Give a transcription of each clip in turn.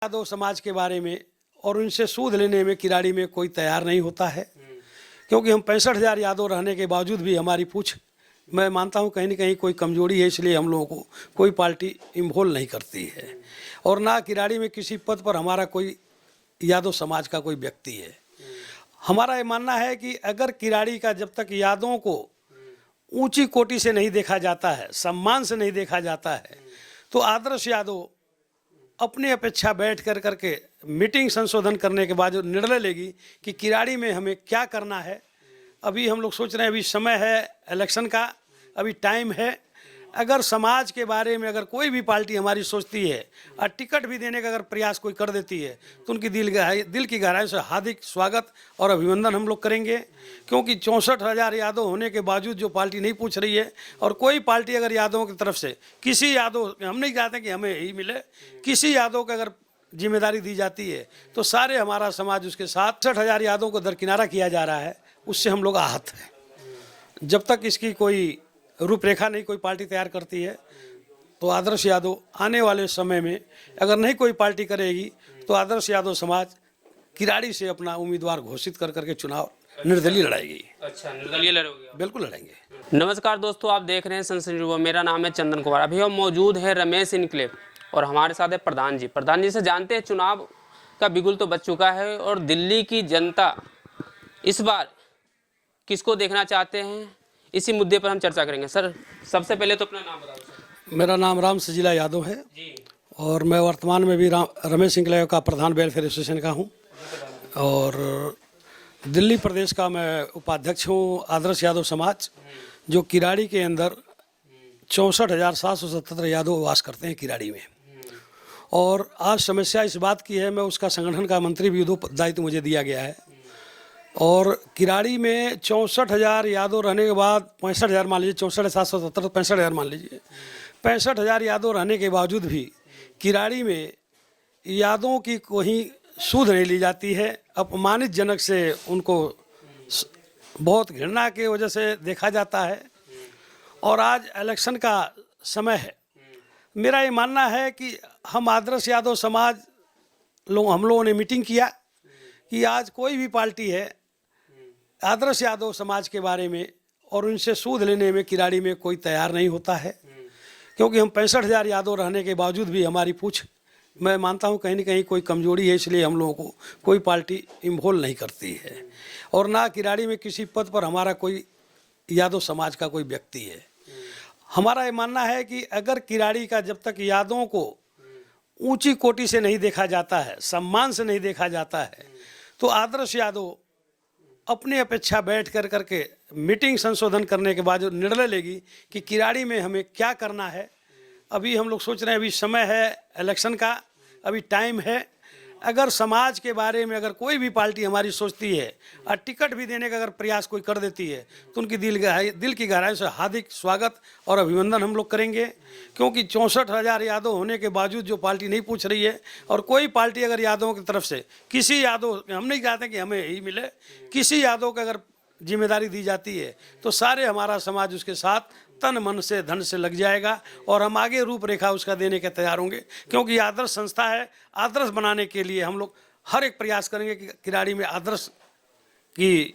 यादव समाज के बारे में और उनसे सूद लेने में किराड़ी में कोई तैयार नहीं होता है, क्योंकि हम 65,000 यादव रहने के बावजूद भी हमारी पूछ, मैं मानता हूं कहीं न कहीं कोई कमजोरी है, इसलिए हम लोगों को कोई पार्टी इन्वॉल्व नहीं करती है। और ना किराड़ी में किसी पद पर हमारा कोई यादव समाज का कोई व्यक्ति है। हमारा ये मानना है कि अगर किराड़ी का जब तक यादवों को ऊंची कोटि से नहीं देखा जाता है, सम्मान से नहीं देखा जाता है, तो आदर्श यादव अपनी अपेक्षा बैठ कर करके मीटिंग संशोधन करने के बाद जो निर्णय लेगी कि किराड़ी में हमें क्या करना है। अभी हम लोग सोच रहे हैं, अभी समय है इलेक्शन का, अभी टाइम है। अगर समाज के बारे में अगर कोई भी पार्टी हमारी सोचती है और टिकट भी देने का अगर प्रयास कोई कर देती है तो उनकी दिल की गहराई से हार्दिक स्वागत और अभिनंदन हम लोग करेंगे, क्योंकि 64,000 यादव होने के बावजूद जो पार्टी नहीं पूछ रही है, और कोई पार्टी अगर यादवों की तरफ से किसी यादव, हम नहीं चाहते कि हमें ही मिले, किसी यादव को अगर जिम्मेदारी दी जाती है तो सारे हमारा समाज उसके साथ 60,000 यादवों को दरकिनारा किया जा रहा है, उससे हम लोग आहत हैं। जब तक इसकी कोई रूपरेखा नहीं कोई पार्टी तैयार करती है तो आदर्श यादव आने वाले समय में अगर नहीं कोई पार्टी करेगी तो आदर्श यादव समाज किराड़ी से अपना उम्मीदवार घोषित कर करके चुनाव निर्दलीय लड़ाएगी। अच्छा, निर्दलीय लड़ोगे? बिल्कुल लड़ेंगे। नमस्कार दोस्तों, आप देख रहे हैं सनसनी युवा। मेरा नाम है चंदन कुमार। अभी हम मौजूद है रमेश इनक्लेव और हमारे साथ है प्रधान जी। प्रधान जी से जानते हैं, चुनाव का बिगुल तो बज चुका है और दिल्ली की जनता इस बार किसको देखना चाहते हैं, इसी मुद्दे पर हम चर्चा करेंगे। सर, सबसे पहले तो अपना नाम बताओ सर। मेरा नाम राम सजीला यादव है जी, और मैं वर्तमान में भी रमेश इनक्लेव का प्रधान वेलफेयर एसोसिएशन का हूँ और दिल्ली प्रदेश का मैं उपाध्यक्ष हूँ आदर्श यादव समाज, जो किराड़ी के अंदर 64,777 यादव वास करते हैं किराड़ी में। और आज समस्या इस बात की है, मैं उसका संगठन का मंत्री भी दायित्व मुझे दिया गया है, और किराड़ी में 64,000 यादव रहने के बाद 65,000 मान लीजिए, 64,777 65,000 मान लीजिए, 65,000 यादव रहने के बावजूद भी किराड़ी में यादवों की कोई सूद नहीं ली जाती है। अपमानित जनक से उनको बहुत घृणा की वजह से देखा जाता है। और आज इलेक्शन का समय है, मेरा ये मानना है कि हम आदर्श यादव समाज हम लोगों ने मीटिंग किया कि आज कोई भी पार्टी है आदर्श यादव समाज के बारे में और उनसे सूद लेने में किराड़ी में कोई तैयार नहीं होता है, क्योंकि हम 65,000 यादव रहने के बावजूद भी हमारी पूछ, मैं मानता हूं कहीं न कहीं कोई कमजोरी है, इसलिए हम लोगों को कोई पार्टी इन्वॉल्व नहीं करती है। और ना किराड़ी में किसी पद पर हमारा कोई यादव समाज का कोई व्यक्ति है। हमारा ये मानना है कि अगर किराड़ी का जब तक यादवों को ऊंची कोटि से नहीं देखा जाता है, सम्मान से नहीं देखा जाता है, तो आदर्श यादव अपनी अपेक्षा बैठ कर करके मीटिंग संशोधन करने के बाद जो निर्णय लेगी कि किराड़ी में हमें क्या करना है। अभी हम लोग सोच रहे हैं, अभी समय है इलेक्शन का, अभी टाइम है। अगर समाज के बारे में अगर कोई भी पार्टी हमारी सोचती है और टिकट भी देने का अगर प्रयास कोई कर देती है तो उनकी दिल की गहराई से हार्दिक स्वागत और अभिनंदन हम लोग करेंगे, क्योंकि 64,000 यादव होने के बावजूद जो पार्टी नहीं पूछ रही है, और कोई पार्टी अगर यादवों की तरफ से किसी यादव, हम नहीं चाहते कि हमें ही मिले, किसी यादव को अगर जिम्मेदारी दी जाती है तो सारे हमारा समाज उसके साथ तन मन से धन से लग जाएगा और हम आगे रूपरेखा उसका देने के तैयार होंगे, क्योंकि आदर्श संस्था है। आदर्श बनाने के लिए हम लोग हर एक प्रयास करेंगे कि किराड़ी में आदर्श की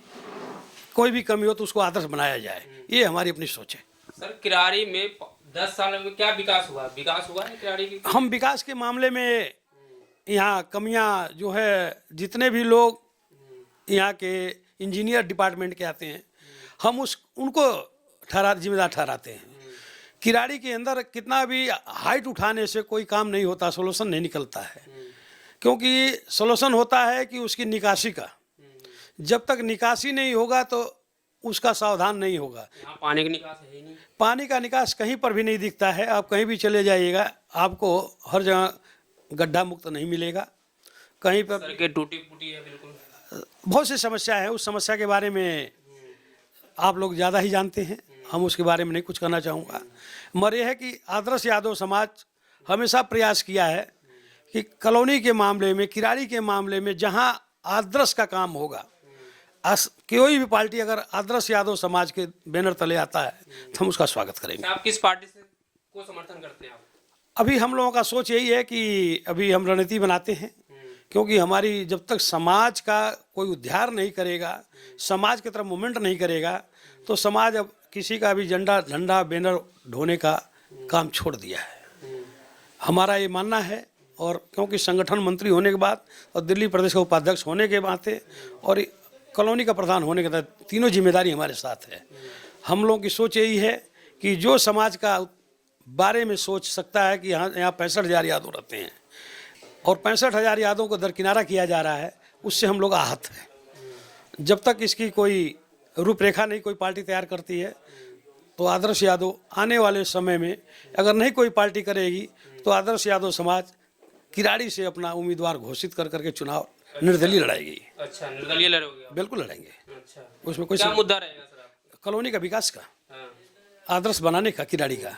कोई भी कमी हो तो उसको आदर्श बनाया जाए, ये हमारी अपनी सोच है। सर, किराड़ी में 10 साल में क्या विकास हुआ? विकास हुआ है किराड़ी की? हम विकास के मामले में यहाँ कमियाँ जो है, जितने भी लोग यहाँ के इंजीनियर डिपार्टमेंट के आते हैं, हम उनको जिम्मेदार ठहराते हैं। किराड़ी के अंदर कितना भी हाइट उठाने से कोई काम नहीं होता, सोल्यूशन नहीं निकलता है, क्योंकि सोल्यूशन होता है कि उसकी निकासी का, जब तक निकासी नहीं होगा तो उसका सावधान नहीं होगा। यहाँ पानी की निकास है ही नहीं। पानी का निकास कहीं पर भी नहीं दिखता है, आप कहीं भी चले जाइएगा आपको हर जगह गड्ढा मुक्त नहीं मिलेगा, कहीं पर सड़कें टूटी फूटी है बिल्कुल। बहुत सी समस्या है। उस समस्या के बारे में आप लोग ज़्यादा ही जानते हैं, हम उसके बारे में नहीं कुछ कहना चाहूँगा। मगर यह है कि आदर्श यादव समाज हमेशा प्रयास किया है कि कॉलोनी के मामले में, किराड़ी के मामले में जहाँ आदर्श का काम होगा, कोई भी पार्टी अगर आदर्श यादव समाज के बैनर तले आता है तो हम उसका स्वागत करेंगे। आप किस पार्टी से को समर्थन करते हैं? आप अभी हम लोगों का सोच यही है कि अभी हम रणनीति बनाते हैं, क्योंकि हमारी जब तक समाज का कोई उद्धार नहीं करेगा, समाज की तरफ मूवमेंट नहीं करेगा, तो समाज अब किसी का भी झंडा बैनर ढोने का काम छोड़ दिया है। हमारा ये मानना है, और क्योंकि संगठन मंत्री होने के बाद और दिल्ली प्रदेश का उपाध्यक्ष होने के नाते और कॉलोनी का प्रधान होने के नाते तीनों जिम्मेदारी हमारे साथ है। हम लोगों की सोच यही है कि जो समाज का बारे में सोच सकता है कि यहाँ 65,000 यादव रहते हैं और 65,000 यादवों को दरकिनारा किया जा रहा है, उससे हम लोग आहत हैं। जब तक इसकी कोई रूपरेखा नहीं कोई पार्टी तैयार करती है, तो आदर्श यादव आने वाले समय में अगर नहीं कोई पार्टी करेगी तो आदर्श यादव समाज किराड़ी से अपना उम्मीदवार घोषित कर करके चुनाव निर्दलीय लड़ाएगी। अच्छा, निर्दलीय लड़ोगे? बिल्कुल लड़ेंगे। अच्छा, उसमें कोई क्या मुद्दा रहेगा सर आपका? कॉलोनी का विकास का, हाँ। आदर्श बनाने का, किराड़ी का।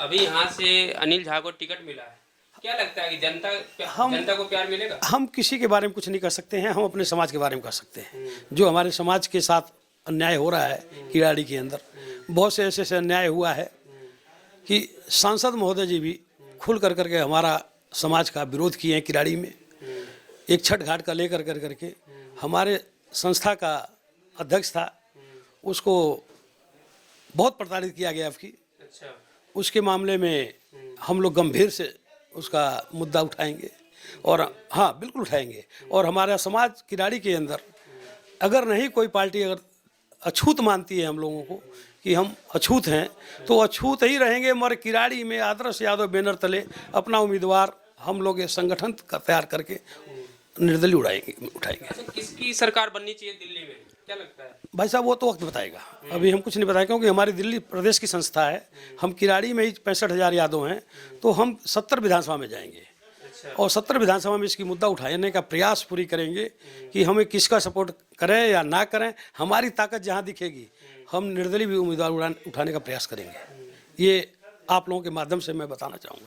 अभी यहाँ से अनिल झा को टिकट मिला है, क्या लगता है कि जनता को प्यार मिलेगा? हम किसी के बारे में कुछ नहीं कर सकते हैं, हम अपने समाज के बारे में कर सकते हैं। जो हमारे समाज के साथ अन्याय हो रहा है किराड़ी के अंदर, बहुत से ऐसे अन्याय हुआ है कि सांसद महोदय जी भी खुल कर करके हमारा समाज का विरोध किए हैं किराड़ी में। एक छठ घाट का लेकर कर करके हमारे संस्था का अध्यक्ष था, उसको बहुत प्रताड़ित किया गया आपकी। अच्छा, उसके मामले में हम लोग गंभीर से उसका मुद्दा उठाएंगे, और हाँ बिल्कुल उठाएंगे। और हमारा समाज किराड़ी के अंदर अगर नहीं कोई पार्टी अगर अछूत मानती है हम लोगों को कि हम अछूत हैं, तो अछूत ही रहेंगे, मगर किराड़ी में आदर्श यादव बैनर तले अपना उम्मीदवार हम लोग ये संगठन का तैयार करके निर्दलीय उठाएंगे। अच्छा, किसकी सरकार बननी चाहिए दिल्ली में, क्या लगता है? भाई साहब वो तो वक्त बताएगा, अभी हम कुछ नहीं बताएं, क्योंकि हमारी दिल्ली प्रदेश की संस्था है। हम किराड़ी में ही 65,000 यादव हैं, तो हम 70 विधानसभा में जाएंगे। अच्छा, और 70 विधानसभा में इसकी मुद्दा उठाने का प्रयास पूरी करेंगे कि हमें किसका सपोर्ट करें या ना करें। हमारी ताकत जहाँ दिखेगी हम निर्दलीय भी उम्मीदवार उठाने का प्रयास करेंगे। ये आप लोगों के माध्यम से मैं बताना चाहूँगा।